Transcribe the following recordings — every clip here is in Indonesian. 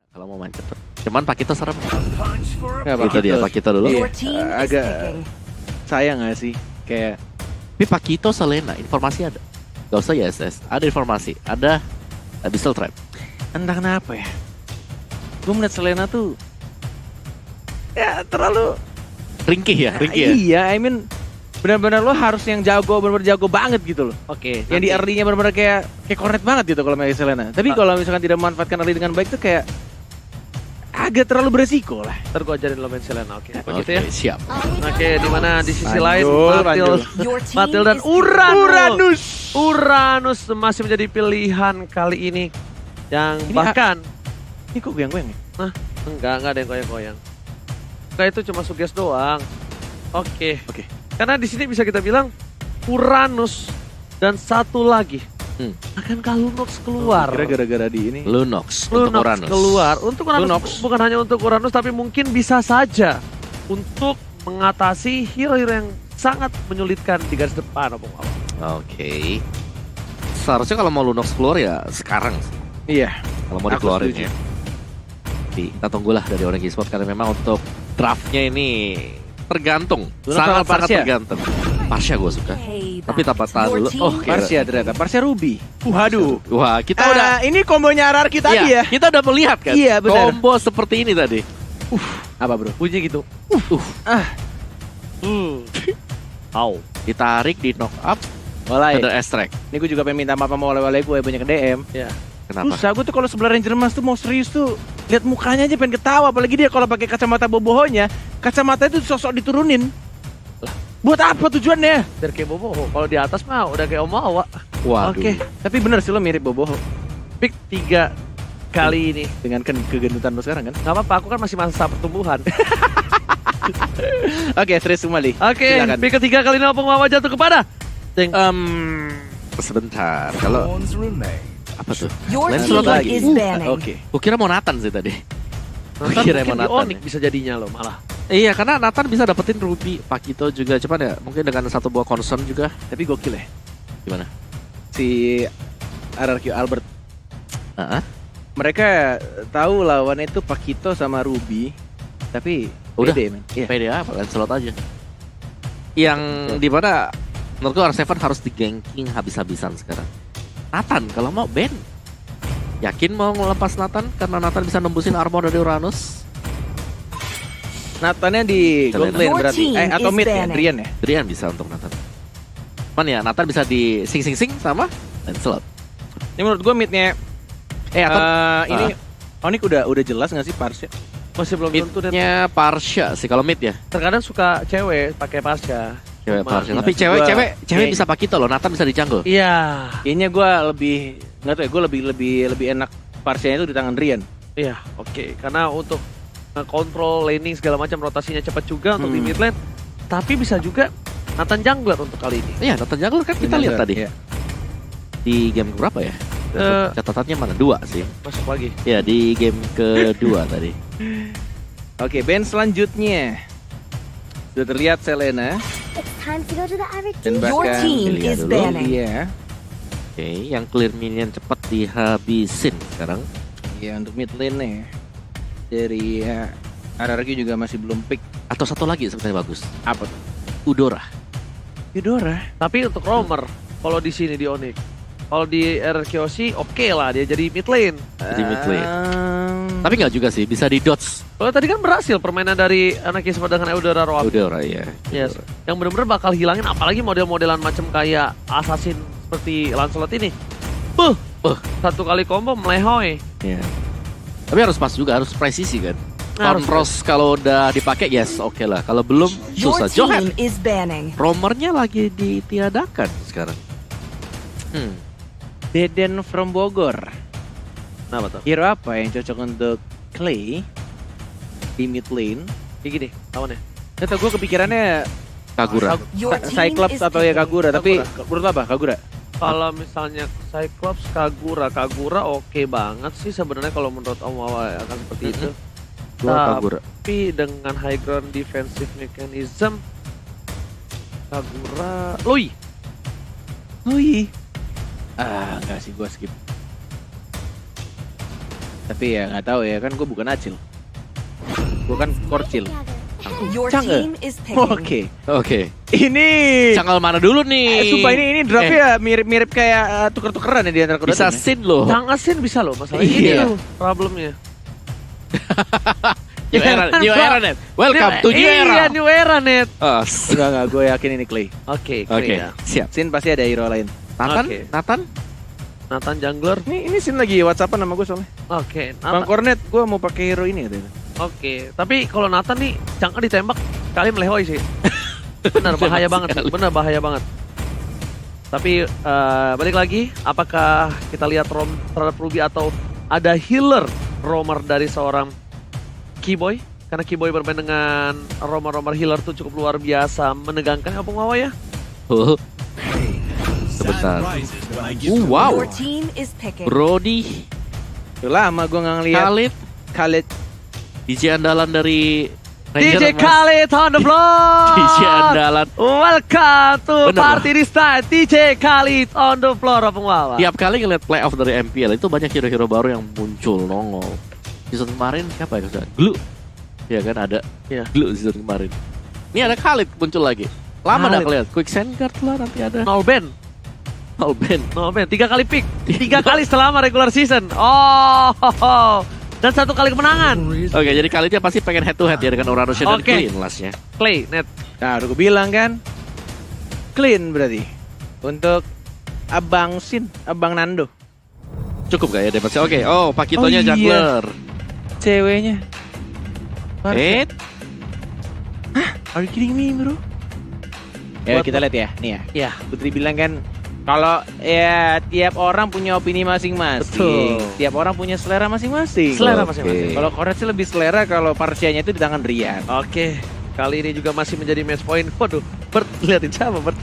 kalau mau main cepet. Cuman Pakito serem. Nggak, Itu dia Pakito dulu. Iya. Your team is agak picking. sayang gak sih? Kayak Tapi Pakito Selena informasi ada. Gak usah YSS, ada informasi, ada Abyssal Trap. entah kenapa ya. Gue melihat Selena tuh ya terlalu Ringkih ya. Iya, I mean benar-benar lo harus yang jago, benar-benar jago banget gitu loh. Oke. Yang di early-nya benar-benar kayak cornet banget gitu kalau main Selena. Tapi kalau misalkan tidak memanfaatkan early dengan baik tuh kayak agak terlalu beresiko lah. Ntar gue ajarin lo main Selena, oke? Oke, Begitu ya? siap. Oke, di mana di sisi Lanjut, lain lanjut. Matil, Your team Matil dan is Uranus. Uranus masih menjadi pilihan kali ini yang Ini bahkan Ini kok goyang-goyang ya? enggak ada yang goyang-goyang. Enggak, itu cuma suges doang. Oke. Oke. Karena di sini bisa kita bilang Uranus dan satu lagi akankah Lunox keluar? Kira gara-gara di ini. Lunox untuk Lunox Uranus. keluar. Untuk Uranus Lunox. bukan hanya untuk Uranus tapi mungkin bisa saja untuk mengatasi hero-hero yang sangat menyulitkan di garis depan. Oke. Seharusnya kalau mau Lunox keluar ya sekarang sih. Iya. Kalau mau Aku dikeluarin setuju. ya. Jadi kita tunggulah dari orang Esport karena memang untuk draftnya ini tergantung. Lunox Sangat-sangat sama Parsia? tergantung. Parsia gue suka. payback. Tapi tahan dulu. Your team Oh, is Parsia ternyata. Parsia Ruby. Waduh. Wah, kita udah Ini kombonya RRQ tadi iya, ya. kita udah melihat kan. Iya, benar. Combo seperti ini tadi. Apa bro? Bunyi gitu. Au. Ditarik di knock up, Walai. ada extract. Ini gue juga pengen minta maaf sama oleh-oleh gue banyak ke DM. Ya. Kenapa? Susah gue tuh kalau sebelah Ranger Mas tuh mau serius tuh lihat mukanya aja pengen ketawa, apalagi dia kalau pakai kacamata bobohonya, kacamata itu sosok diturunin. Buat apa tujuannya? Biar kayak Bobo. Kalau di atas mah udah kayak Om Awa. Waduh. Oke, tapi bener sih lo mirip boboho Pick 3 kali ini. dengan kegendutan lo sekarang kan. Gak apa-apa, aku kan masih masa pertumbuhan. Oke, serius kembali. Oke, Silakan. pick ketiga kali ini Opung Wawa jatuh kepada Ding. Sebentar. Kalau apa tuh? Your Lancelot team lagi. is banning. Oke. Gua kira mau Nathan sih tadi. Ntar kira mungkin emang di Nathan Onyx ya. bisa jadinya loh malah. Iya, karena Nathan bisa dapetin Ruby, Pakito juga. Cuman ya mungkin dengan satu buah concern juga. Tapi gokil ya. Gimana? Si RRQ Albert. Heeh. Mereka tahu lawannya itu Pakito sama Ruby. Tapi Udah. pede, men. Iya. PD apa? Lancelot aja. Yang dimana menurutku R7 harus di-ganking habis-habisan sekarang. Nathan kalau mau ban. Yakin mau ngelepas Nathan karena Nathan bisa nembusin armor dari Uranus? Nathannya di Selena. gold lane Your berarti. team Atau is mid ya, banning. Drian ya. Drian bisa untuk Nathan. Cuman ya Nathan bisa di sing sama Lancelot. Ini menurut gue midnya Atau ini Onyx udah jelas nggak sih Parsia? Masih belum tentu dan midnya Parsia sih kalau mid ya. terkadang suka cewek pakai Pasca. Cewek Cuma- Parsia. Tapi Gua- cewek kayak- bisa Pakito loh. Nathan bisa di jungle. Iya, Kayaknya gue lebih nggak tahu ya, gue lebih enak Parsianya itu di tangan Drian. iya, oke. Karena untuk kontrol laning segala macam rotasinya cepat juga untuk di mid lane. Tapi bisa juga Nathan jungler untuk kali ini. Iya, Nathan jungle kan kita lihat tadi. Iya. Di game berapa ya? Eh, Catatannya mana? 2 sih. masuk lagi. Ya di game kedua tadi. Oke, band selanjutnya sudah terlihat Selena It's time to go to the average dan Your bahkan team Lilia is dulu. banning. Iya, Oke, yang clear minion cepat dihabisin sekarang. iya untuk mid lane nih dari RRQ juga masih belum pick Atau satu lagi sebenarnya bagus. apa tuh? Udora. Eudora. Tapi untuk roamer, kalau di sini di Onyx, kalau di RQC oke lah dia jadi mid lane. Jadi mid lane. Tapi nggak juga sih, bisa di dodge. Kalau tadi kan berhasil permainan dari anak Esport dengan Eudora Roam. Udora ya. Yes. Yang benar-benar bakal hilangin apalagi model-modelan macam kayak Assassin seperti Lancelot ini. Satu kali combo melehoy. Iya. Tapi harus pas juga, harus presisi kan. Harus. Cross kalau udah dipakai yes oke lah. Kalau belum Your susah. team Johan, is banning. roamernya lagi ditiadakan sekarang. Deden from Bogor. Kenapa tuh? Hero apa yang cocok untuk Clay di mid lane? Kayak gini, lawannya. Kata gue kepikirannya Kagura. Your team Cyclops is atau ya picking. Kagura, tapi menurut lo apa? Kagura? Kalau misalnya Cyclops, Kagura oke banget sih sebenarnya kalau menurut Om Wawa akan seperti itu. Gua Kagura. Tapi dengan high ground defensive mechanism Kagura, Lui. Enggak sih, gue skip. Tapi ya nggak tahu ya kan gue bukan Acil. Gue kan Korcil. Your Jungle. team is picking. Oke. Oke. Ini Jungle mana dulu nih? sumpah ini draftnya mirip-mirip kayak tuker-tukeran ya di antara kedua Bisa tim ya. sin loh. Jangan sin bisa loh masalahnya Iya. ini tuh problemnya. New era net. Welcome to new Iya, era. new era net. Oh, Enggak, gue yakin ini Clay. Oke, Oke, ya. siap. Sin pasti ada hero lain. Nathan, Oke. Nathan. Nathan jungler. Ini Sin lagi WhatsAppan sama gue soalnya. Oke, Bang Nathan. Cornet, gue mau pakai hero ini katanya. Oke, tapi kalau Nathan nih jangan ditembak kali melehoi sih. Benar bahaya banget, sih. Benar bahaya banget. Tapi balik lagi, apakah kita lihat Rom terhadap Ruby atau ada healer roamer dari seorang Keyboy? Karena Keyboy bermain dengan roamer healer tuh cukup luar biasa menegangkan ya Bung Wawa ya. Sebentar. Wow. Your team is picking. Brody, Udah lama gue nggak ngeliat Khalid, DJ andalan dari DJ Ranger. Khalid on the floor. DJ andalan. Welcome to Bener, party this time. DJ Khalid on the floor Bung Wawa. Tiap kali ngeliat playoff dari MPL itu banyak hero-hero baru yang muncul nongol. Season kemarin siapa ya? Glue. Iya kan ada. Iya. Glue season kemarin. Ini ada Khalid muncul lagi. Lama dah Khalid. kelihat. Quick Send Guard lah nanti ada. Nol ban. Oh Ben. No man, 3 kali pick, 3 kali selama regular season. Dan 1 kali kemenangan. Oke, jadi Khalidnya pasti pengen head to head ya dengan Uranus dan Oke. Clean lastnya. Clay, net. Nah, udah gue bilang kan. Clean berarti. Untuk Abang Sin, Abang Nando. Cukup gak ya damage? Oke, oh Pakitonya Oh, iya. jungler. Ceweknya. Are you kidding me bro? Ya kita lihat ya, nih ya. Ya, Putri bilang kan kalau ya tiap orang punya opini masing-masing. Betul. Tiap orang punya selera masing-masing. selera Oke. masing-masing. Kalau Koret sih lebih selera kalau Parsianya itu di tangan Rian. Oke, kali ini juga masih menjadi match point. Waduh, Bert, liatin siapa Bert?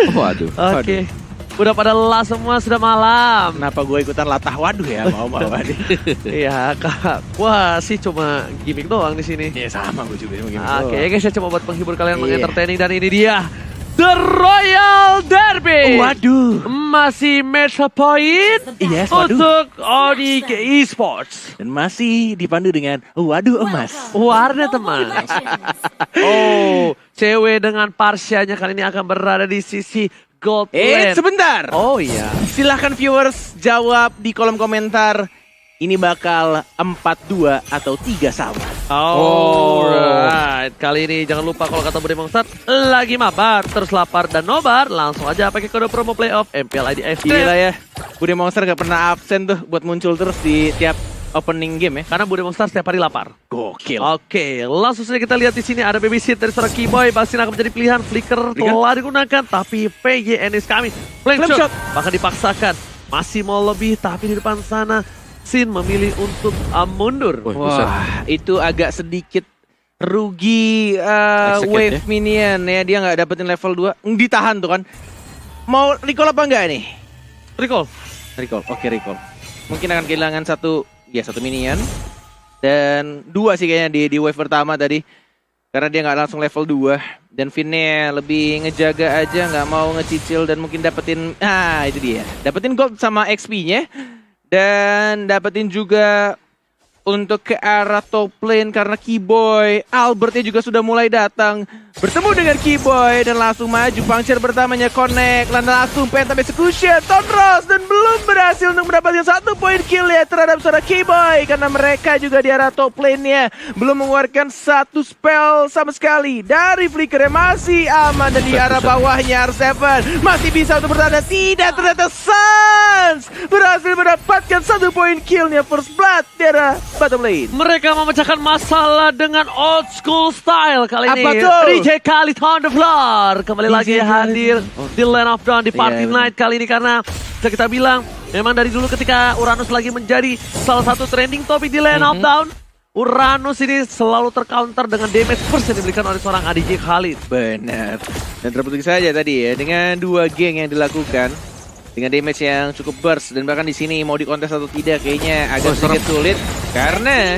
Waduh. Oke, udah pada lelah semua, sudah malam. Kenapa gue ikutan latah waduh ya mau nih. Iya, Kak. Wah, sih cuma gimmick doang di sini. Ya sama gue juga begini. Oke, guys, saya coba buat menghibur kalian, Iya. mengentertaining, dan ini dia The Royal Derby. Waduh. Masih match point Yes, waduh. untuk ODK Esports. Dan masih dipandu dengan waduh emas. Warna teman. Oh, cewek dengan Parsianya kali ini akan berada di sisi gold lane. Sebentar. Oh iya. Silahkan viewers jawab di kolom komentar. Ini bakal 4-2 atau 3 sama. Alright, kali ini jangan lupa kalau kata Budi Mongsat lagi mabar, terus lapar dan nobar, langsung aja pakai kode promo playoff MPL ID FT. Gila ya. Budi Monster gak pernah absen tuh buat muncul terus di tiap opening game ya. Karena Budi Mongsat setiap hari lapar. Gokil. Oke, langsung saja kita lihat di sini ada babysit dari seorang Keyboy. Pasti akan menjadi pilihan. Flicker telah digunakan, tapi PGN is coming. Flame Flame shot, shot. bahkan dipaksakan. Masih mau lebih, tapi di depan sana Sin memilih untuk mundur. Wah, itu agak sedikit rugi Execute wave ya. minion ya. Dia nggak dapetin level 2. Ditahan tuh kan. Mau recall apa enggak nih? Recall. Recall. Oke, recall. Mungkin akan kehilangan satu minion. Dan 2 sih kayaknya di wave pertama tadi. Karena dia nggak langsung level 2. Dan Vinnya lebih ngejaga aja, nggak mau ngecicil dan mungkin dapetin, itu dia. Dapetin gold sama XP-nya. Dan dapetin juga untuk ke arah top lane karena Keyboy. Albertnya juga sudah mulai datang. Bertemu dengan Keyboy dan langsung maju. Puncture pertamanya connect. Langsung Phantom Execution. Tonros dan belum berhasil untuk mendapatkan 1 poin kill ya terhadap seorang Keyboy. Karena mereka juga di arah top lane-nya belum mengeluarkan 1 spell sama sekali. Dari Flicker masih aman. Dan di arah bawahnya R7 masih bisa untuk bertahan. Tidak, ternyata Suns berhasil mendapatkan 1 poin killnya first blood di arah bottom lane. Mereka memecahkan masalah dengan old school style kali ini. Apa tuh? DJ Khalid on the floor. Kembali DJ lagi Khalid. hadir di Land of Dawn di Party Iya, Night kali ini karena bisa kita bilang memang dari dulu ketika Uranus lagi menjadi salah satu trending topik di Land of Dawn, Uranus ini selalu tercounter dengan damage burst yang diberikan oleh seorang DJ Khalid. Benar. Dan terbukti saja tadi ya dengan 2 geng yang dilakukan dengan damage yang cukup burst dan bahkan di sini mau dikontes atau tidak kayaknya agak sedikit sulit karena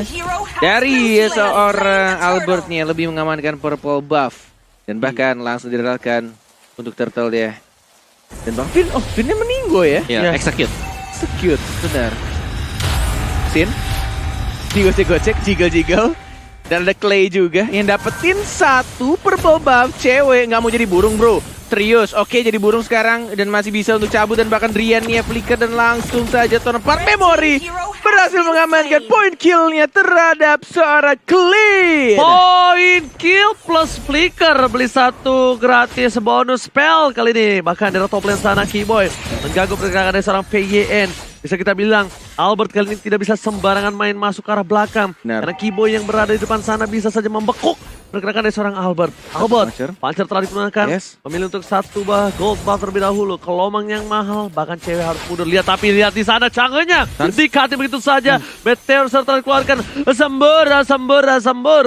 dari seorang Albertnya lebih mengamankan purple buff dan bahkan langsung direlkan untuk turtle dia. Dan Bang Vin, Vinnya meninggo ya? Ya, execute. Execute, benar. Sin, digocek-gocek, jiggle-jiggle. Dan ada Clay juga yang dapetin satu purple buff. Cewek nggak mau jadi burung bro. Trios, oke jadi burung sekarang dan masih bisa untuk cabut dan bahkan Rian nih flicker dan langsung saja Tonepar Memory berhasil mengamankan point killnya terhadap seorang Clay. Point kill plus flicker, beli satu gratis bonus spell kali ini. Bahkan dari top lane sana Keyboy mengganggu pergerakan dari seorang PYN. Bisa kita bilang Albert kali ini tidak bisa sembarangan main masuk ke arah belakang. Benar. Karena Keyboy yang berada di depan sana bisa saja membekuk pergerakan dari seorang Albert. Pancer telah digunakan. Yes. Memilih untuk satu gold buff terlebih dahulu. Kelomang yang mahal, bahkan cewek harus mundur. Lihat lihat di sana canggenya. Dikati begitu saja. Meteor serta dikeluarkan. Sembur.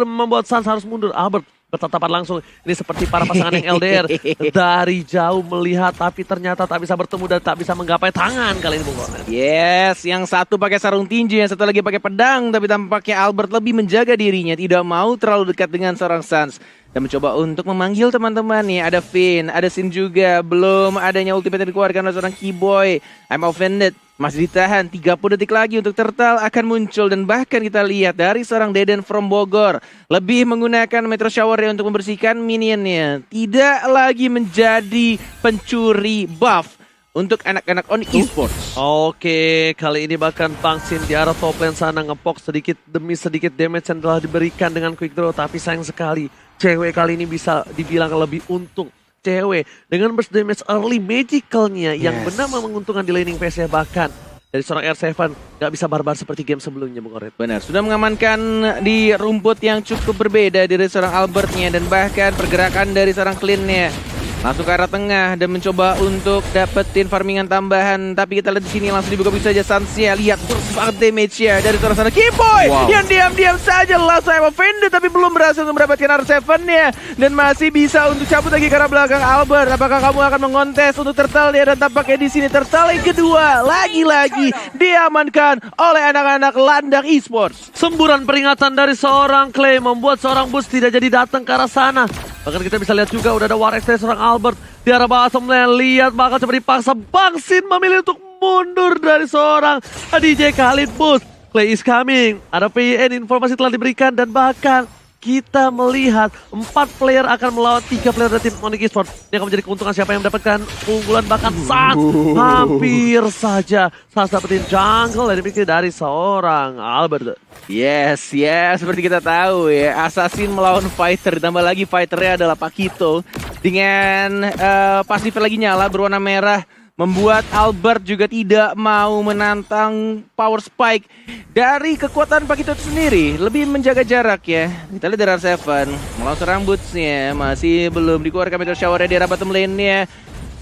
Membuat Sans harus mundur. Albert bertatapan langsung. Ini seperti para pasangan yang LDR. Dari jauh melihat tapi ternyata tak bisa bertemu dan tak bisa menggapai tangan kali ini Bung Kornet. Yes, yang satu pakai sarung tinju, yang satu lagi pakai pedang, tapi tampaknya Albert lebih menjaga dirinya, tidak mau terlalu dekat dengan seorang Sans. Dan mencoba untuk memanggil teman-temannya. Ada Finn, ada Sin juga. Belum adanya ultimate yang dikeluarkan oleh seorang Keyboy. I'm offended. Masih ditahan, 30 detik lagi untuk Turtle akan muncul. Dan bahkan kita lihat dari seorang Deden from Bogor. Lebih menggunakan Metro Shower untuk membersihkan minionnya. Tidak lagi menjadi pencuri buff untuk anak-anak on esports. Oke, kali ini bahkan Bang Sin di arah top lane sana ngepok sedikit demi sedikit damage yang telah diberikan dengan quick draw. Tapi sayang sekali, cewek kali ini bisa dibilang lebih untung. Cewek dengan burst damage early magicalnya yang benar menguntungkan di laning phase-nya, bahkan dari seorang R7 gak bisa barbar seperti game sebelumnya Bung Kornet. Benar, sudah mengamankan di rumput yang cukup berbeda dari seorang Albertnya dan bahkan pergerakan dari seorang Clean-nya. Langsung ke arah tengah dan mencoba untuk dapetin farmingan tambahan. Tapi kita lihat di sini langsung dibuka bisa saja Sansnya. Lihat banget damage-nya dari seorang sana Keyboy yang diam-diam saja langsung offended tapi belum berhasil untuk mendapatkan R7-nya. Dan masih bisa untuk cabut lagi ke arah belakang Albert. Apakah kamu akan mengontes untuk Turtle-nya? Dan tampaknya di sini Turtle yang kedua lagi-lagi diamankan oleh anak-anak Landak Esports. Semburan peringatan dari seorang Clay membuat seorang Bus tidak jadi datang ke arah sana. Bahkan kita bisa lihat juga udah ada War X dari seorang Albert di arah bottom lane. Lihat bakal coba dipaksa. Bang Sin memilih untuk mundur dari seorang DJ Khalid Bus. Clay is coming. Ada PIN, informasi telah diberikan dan bahkan kita melihat 4 player akan melawan 3 player dari tim Onyx Esports. Ini akan menjadi keuntungan siapa yang mendapatkan keunggulan, bahkan Sans hampir saja Sans dapetin jungle dari seorang Albert. Yes, seperti kita tahu ya, Assassin melawan Fighter, ditambah lagi Fighternya adalah Pakito dengan pasif lagi nyala berwarna merah, membuat Albert juga tidak mau menantang power spike dari kekuatan Pakito itu sendiri, lebih menjaga jarak ya. Kita lihat dari R7 melawan serang Boots-nya, masih belum dikeluarkan Meteor Shower-nya di arah bottom lane-nya.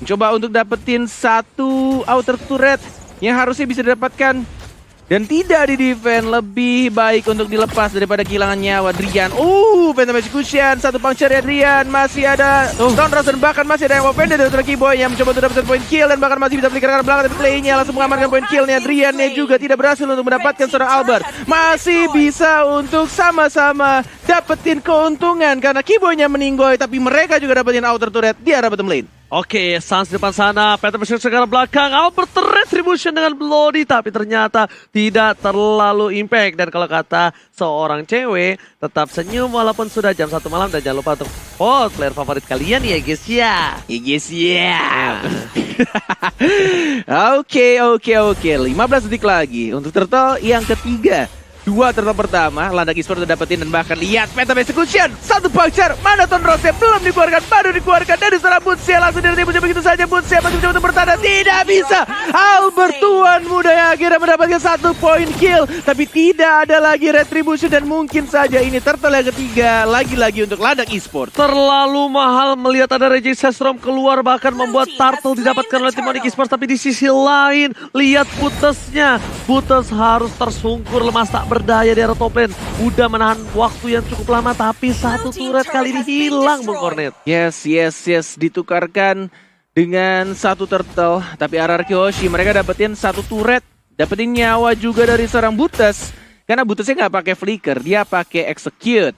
Mencoba untuk dapetin satu outer turret yang harusnya bisa didapatkan dan tidak di defend. Lebih baik untuk dilepas daripada kehilangan nyawa. Drian, Phantom Execution, satu puncture ya Drian. Masih ada Thunderous dan bahkan masih ada yang offended dari Keyboy yang mencoba untuk dapatkan point kill dan bahkan masih bisa flicker ke belakang dari Clay-nya langsung mengamankan point killnya. Drian-nya juga tidak berhasil untuk mendapatkan seorang Albert. Masih bisa untuk sama-sama dapetin keuntungan karena Keyboy-nya meninggoy tapi mereka juga dapetin outer turret di arah bottom lane. Oke, Sans di depan sana, Peter Messi sekarang belakang, Albert retribution dengan Bloody, tapi ternyata tidak terlalu impact. Dan kalau kata seorang cewek, tetap senyum walaupun sudah jam 1 malam. Dan jangan lupa untuk vote player favorit kalian ya guys ya. Oke. 15 detik lagi untuk Turtle yang ketiga. 2 turtle pertama, Landak Esports udah dapetin dan bahkan lihat Phantom Execution. Satu puncture, mana Thunderous-nya belum dikeluarkan, baru dikeluarkan dari seorang Boots-nya. Langsung diretibusi begitu saja, Boots-nya masih mencoba untuk bertahan, tidak bisa. Albert tuan muda yang akhirnya mendapatkan 1 point kill. Tapi tidak ada lagi retribution dan mungkin saja ini turtle yang ketiga lagi-lagi untuk Landak Esports. Terlalu mahal melihat ada Reject Sestrom keluar bahkan membuat turtle didapatkan oleh tim Onyx Esports. Tapi di sisi lain, lihat Butters-nya. Butters harus tersungkur lemas tak berdaya di arah top lane. Udah menahan waktu yang cukup lama tapi satu turret kali ini hilang Bung Kornet. Yes. Ditukarkan dengan satu turtle. Tapi RRQ Hoshi mereka dapetin satu turret. Dapetin nyawa juga dari seorang Buttes. Karena Buttesnya nggak pakai flicker, dia pakai execute.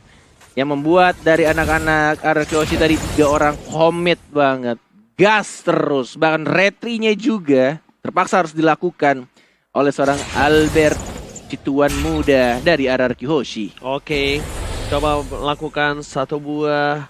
Yang membuat dari anak-anak RRQ Hoshi tadi 3 orang commit banget. Gas terus. Bahkan retry-nya juga terpaksa harus dilakukan oleh seorang Albert. si tuan muda dari RRQ Hoshi. Oke, coba melakukan satu buah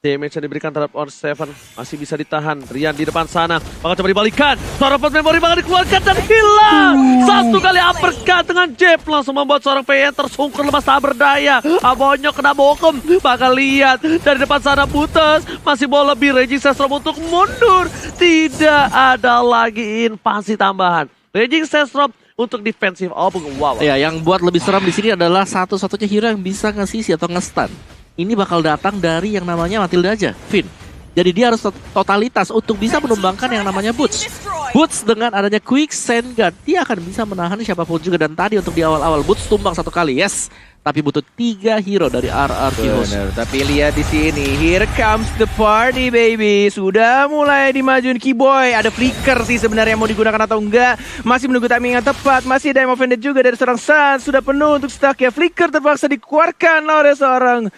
damage yang diberikan terhadap OR7. Masih bisa ditahan. Rian di depan sana. Bakal coba dibalikan. Seorang pot memory bakal dikeluarkan dan hilang. Satu kali uppercut dengan jab. Langsung membuat seorang PN tersungkur lemas tak berdaya. Abonyo kena bokem. Bakal lihat. Dari depan sana Butas. Masih mau lebih. Raging Sestrom untuk mundur. Tidak ada lagi invasi tambahan. Raging Sestrom untuk defensif. Oh, wow. Ya, yang buat lebih seram di sini adalah satu-satunya hero yang bisa nge-CC atau nge-stun. Ini bakal datang dari yang namanya Matilda aja, Finn. Jadi dia harus totalitas untuk bisa menumbangkan yang namanya Boots. Boots dengan adanya Quick Sand Guard, dia akan bisa menahan siapapun juga. Dan tadi untuk di awal-awal Boots tumbang satu kali, yes. Tapi butuh 3 hero dari RRQ Hoshi. Bener, tapi lihat di sini, here comes the party baby. Sudah mulai dimajuin Keyboy. Ada flicker sih sebenarnya mau digunakan atau enggak. Masih menunggu timing yang tepat. Masih ada yang offended juga dari seorang Sun. Sudah penuh untuk stack ya. Flicker terpaksa dikeluarkan oleh seorang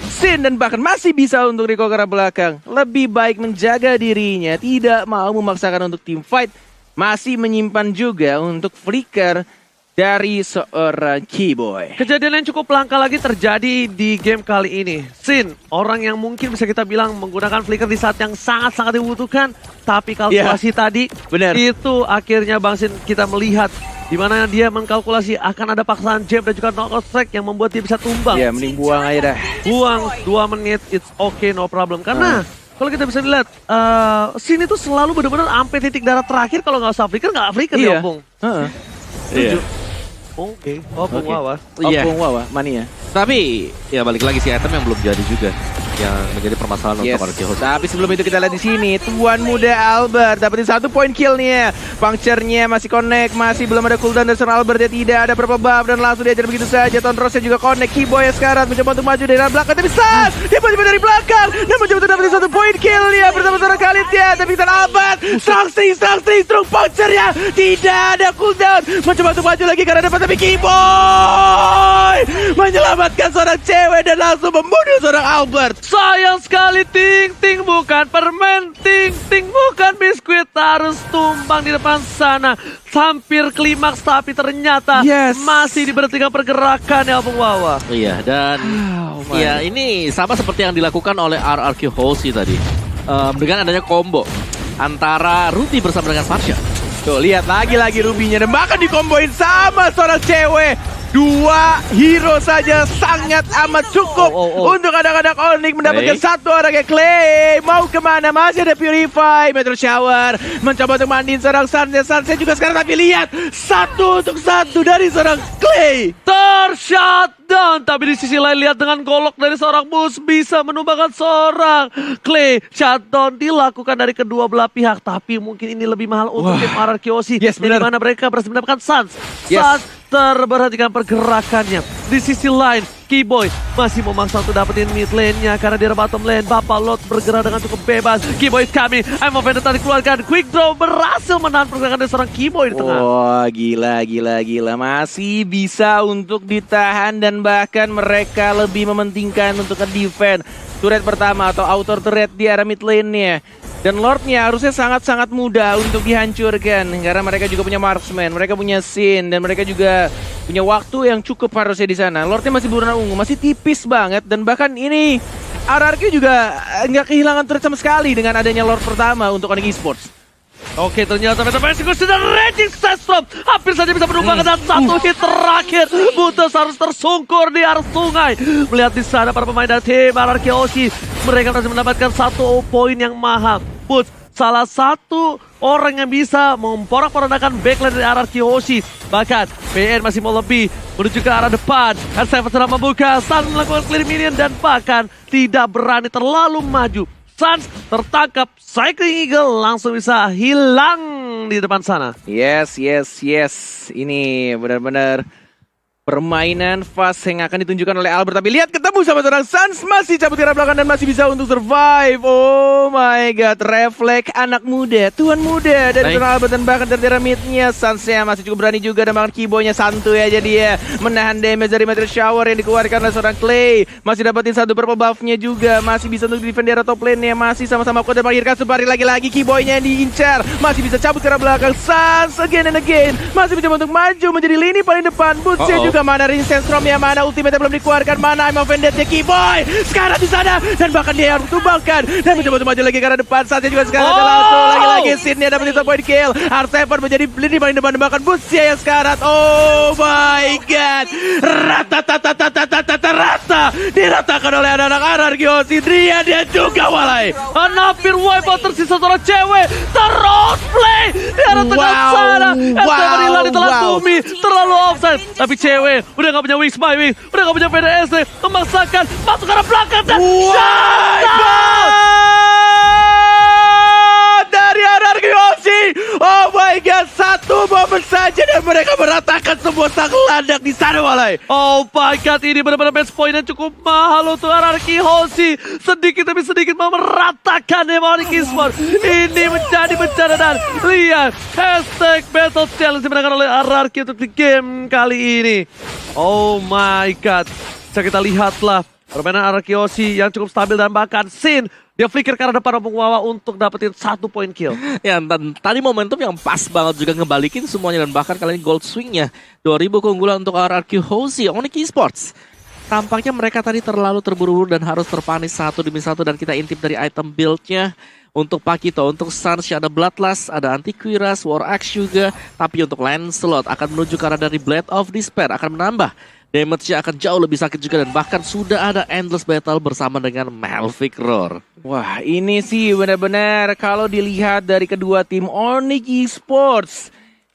Sin dan bahkan masih bisa untuk Rico ke arah belakang. Lebih baik menjaga dirinya, tidak mau memaksakan untuk team fight. Masih menyimpan juga untuk flicker dari seorang Keyboy. Kejadian yang cukup langka lagi terjadi di game kali ini. Sin, orang yang mungkin bisa kita bilang menggunakan flicker di saat yang sangat-sangat dibutuhkan. Tapi kalkulasi tadi, benar. Itu akhirnya Bang Sin kita melihat di mana dia mengkalkulasi akan ada paksaan jab dan juga knockout strike yang membuat dia bisa tumbang. Ya, mending buang aja dah. Buang 2 menit, it's okay, no problem. Karena kalau kita bisa lihat, Sin itu selalu benar-benar sampai titik darah terakhir. Kalau nggak usah flicker, nggak flicker Iya. ya, Bung. Iya. Oke, Opung Wawa. Iya. Opung Wawa, mania. Tapi ya balik lagi sih, item yang belum jadi juga yang menjadi permasalahan untuk RRQ Hoshi. Tapi sebelum itu kita lihat di sini, tuan muda Albert dapetin 1 poin kill-nya. Puncture-nya masih connect, masih belum ada cooldown dari seorang Albert. Dia tidak ada berapa buff dan langsung diajar begitu saja. Tonrosnya juga connect. Keyboy sekarang mencoba untuk maju dari belakang, tapi saat dia tiba dari belakang dan mencoba untuk dapetin 1 poin kill-nya bersama seorang Khalid-nya. Tapi kita Albert, strong puncture-nya tidak ada cooldown. Mencoba untuk maju lagi karena dapat, tapi Keyboy menyelamatkan seorang cewek dan langsung membunuh seorang Albert. Sayang sekali Ting bukan permen, Ting bukan biskuit, harus tumbang di depan sana. Hampir klimaks tapi ternyata masih diberhentikan pergerakan ya Opung Wawa. Iya, dan ya ini sama seperti yang dilakukan oleh RRQ Hoshi tadi. Dengan adanya combo antara Ruby bersama dengan Farsha. Tuh, lihat lagi Rubinya dan bahkan dikomboin sama seorang cewek. 2 hero saja sangat amat cukup untuk anak-anak Onyx mendapatkan 1 orang yang Clay. Mau kemana? Masih ada Purify, Meteor Shower mencoba untuk mandiin seorang Sunset juga sekarang, tapi lihat 1 untuk 1 dari seorang Clay. Tershutdown, tapi di sisi lain lihat dengan golok dari seorang Mus bisa menumbangkan seorang Clay. Shutdown dilakukan dari kedua belah pihak, tapi mungkin ini lebih mahal untuk tim RRQ Hoshi. Yes, benar. Di mana mereka berhasil mendapatkan Suns. Yes. Suns terberhentikan pergerakannya. Di sisi lain, Keyboy masih memaksa untuk dapetin mid lane-nya karena dia bottom lane. Bapak Lot bergerak dengan cukup bebas. Keyboy is coming. I'm offended tadi keluarkan. Quick draw berhasil menahan pergerakan dari seorang Keyboy di tengah. Wah, gila. Masih bisa untuk ditahan dan bahkan mereka lebih mementingkan untuk nge-defend turret pertama atau outer turret di area mid lane-nya. Dan Lord-nya harusnya sangat-sangat mudah untuk dihancurkan karena mereka juga punya marksman, mereka punya Sin, dan mereka juga punya waktu yang cukup harusnya di sana. Lord-nya masih berwarna ungu, masih tipis banget, dan bahkan ini RRQ juga nggak kehilangan turret sama sekali dengan adanya Lord pertama untuk Onyx Esports. Oke, ternyata Metaverse sudah Raging Sestrom hampir saja bisa menumbangkan dan 1 hit terakhir. Butas harus tersungkur di arah sungai. Melihat di sana para pemain dari tim RRQ Hoshi, mereka berhasil mendapatkan 1 poin yang mahal. Buts, salah satu orang yang bisa memporak-porandakan backline dari RRQ Hoshi. Bahkan PN masih mau lebih menuju ke arah depan. R7 sedang membuka, Sun melakukan clear minion dan bahkan tidak berani terlalu maju. Suns tertangkap, Cycling Eagle langsung bisa hilang di depan sana. Yes. Ini benar-benar permainan fast yang akan ditunjukkan oleh Albert. Tapi lihat ketemu sama seorang Suns, masih cabut ke arah belakang dan masih bisa untuk survive. Oh my god, refleks anak muda, tuan muda dari Baik. seorang Albert dan bahkan dari arah midnya Suns-nya masih cukup berani juga dan bahkan Kiboy-nya santuy aja dia menahan damage dari Meteor Shower yang dikeluarkan oleh seorang Clay. Masih dapetin satu purple buff-nya juga, masih bisa untuk defend di arah top lane-nya, masih sama-sama kuat dan mengakhirkan sebari lagi-lagi Kiboy-nya yang diincar, masih bisa cabut ke arah belakang. Suns again and again masih mencoba untuk maju menjadi lini paling depan. Boots-nya juga mana Resistance Storm-nya, mana ultimate belum dikeluarkan, mana I'm offended-nya Kiboy sekarang di sana dan bahkan dia harus tumbangkan dan mencoba untuk maju lagi ke arah depan. Saatnya juga sekarang ada langsung lagi-lagi Sin-nya dapat 1 point kill. R7 menjadi lini paling depan dan bahkan Boots-nya yang sekarat. Oh my god, rata diratakan oleh anak-anak RRQ Sidria dia juga walai. Hampir wipeout, tersisa seorang cewek terus play di arah tengah sana. Elsa hilang di telan bumi, terlalu offside. Tapi cewek udah gak punya wings by wing, udah gak punya PDSD, memaksakan masuk ke arah belakang dan dari RRQ. Oh my god, satu momen saja dan mereka meratakan semua sang landak di sana walai. oh my god, ini benar-benar match point yang cukup mahal untuk RRQ Hoshi. Sedikit demi sedikit mau meratakan Demonic Esports. Ini menjadi bencana dan lihat hashtag Battle Challenge dimenangkan oleh RRQ untuk di game kali ini. Oh my god, bisa kita lihatlah permainan RRQ Hoshi yang cukup stabil dan bahkan Sin dia flicker ke arah depan Rompong Wawa untuk dapetin 1 point kill. Ya, dan tadi momentum yang pas banget juga ngebalikin semuanya dan bahkan kali ini gold swingnya 2000 keunggulan untuk RRQ Hoshi Onyx Esports. Tampaknya mereka tadi terlalu terburu-buru dan harus terpanis 1 demi 1 dan kita intip dari item build-nya. Untuk Pakito, untuk Suns ada Bloodlust, ada Antiquiras, War Axe juga. Tapi untuk Lancelot akan menuju ke arah dari Blade of Despair akan menambah. Damage-nya akan jauh lebih sakit juga dan bahkan sudah ada Endless Battle bersama dengan Malphite Roar. Wah, ini sih benar-benar kalau dilihat dari kedua tim Onyx Esports,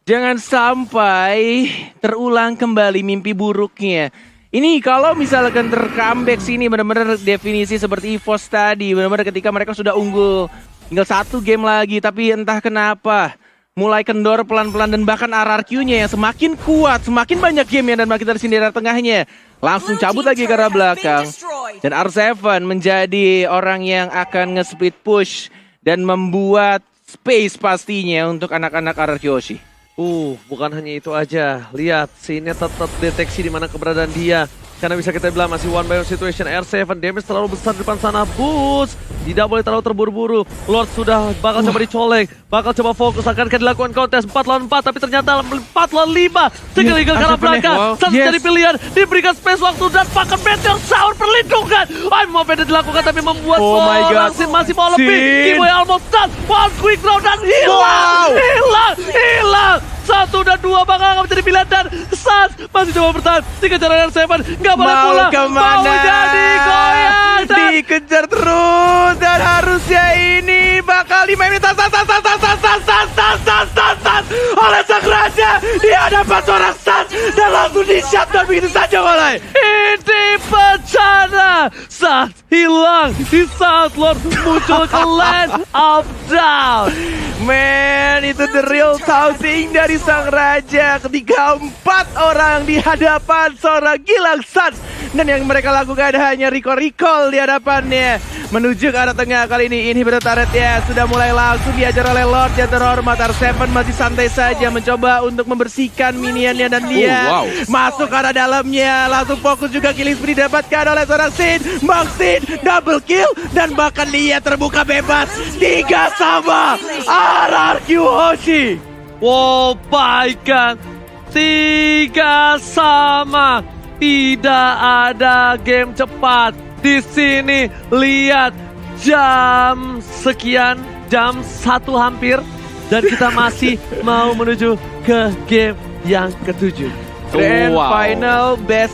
jangan sampai terulang kembali mimpi buruknya. Ini kalau misalkan ter-comeback sini benar-benar definisi seperti EVOS tadi, benar-benar ketika mereka sudah unggul tinggal 1 game lagi, tapi entah kenapa mulai kendor pelan-pelan dan bahkan RRQ-nya yang semakin kuat, semakin banyak game dan makin tersindir dari tengahnya. Langsung cabut lagi ke arah belakang. Dan R7 menjadi orang yang akan nge-split push dan membuat space pastinya untuk anak-anak RRQ Hoshi. Bukan hanya itu aja. Lihat, Sinnya tetap deteksi di mana keberadaan dia. Karena bisa kita bilang masih one by one situation. R7 damage terlalu besar di depan sana. Boots tidak boleh terlalu terburu-buru. Lord sudah bakal coba dicolek, bakal coba fokus, akankah dilakukan kontes 4 lawan 4, tapi ternyata 4 lawan 5. Tinggal ke arah belakang. Satu jadi pilihan, diberikan space waktu dan bahkan Meteor Shower perlindungan. Mau beda dilakukan tapi membuat seorang Sin masih mau lebih. Kiboy almost done. One quick round dan hilang. 1 dan 2 bakal menjadi pilihan dan Suns masih coba bertahan. Dikejar R7, nggak boleh pulang. Kemana? Mau jadi goyang dan dikejar terus dan harusnya ini bakal dimainin oleh sang raja di hadapan seorang Suns dan langsung di shutdown begitu saja walai. ini bencana. Suns hilang di saat Lord muncul ke Land of Down. Man, itu the real taunting dari sang raja ketika 4 orang di hadapan seorang Gilang Suns. Dan yang mereka lakukan hanya recall di hadapannya. Menuju ke arah tengah kali ini inhibitor turret ya sudah mulai langsung diajar oleh Lord yang terhormat. R7 masih santai saja mencoba untuk membersihkan minionnya dan dia masuk ke arah dalamnya. Langsung fokus juga killing spree didapatkan oleh seorang Sin. Bang Sin double kill dan bahkan dia terbuka bebas 3 sama RRQ Hoshi. Wow, baikkan 3 sama. Tidak ada game cepat di sini. Lihat jam sekian, jam 1 hampir, dan kita masih mau menuju ke game yang ke-7. Grand Final Best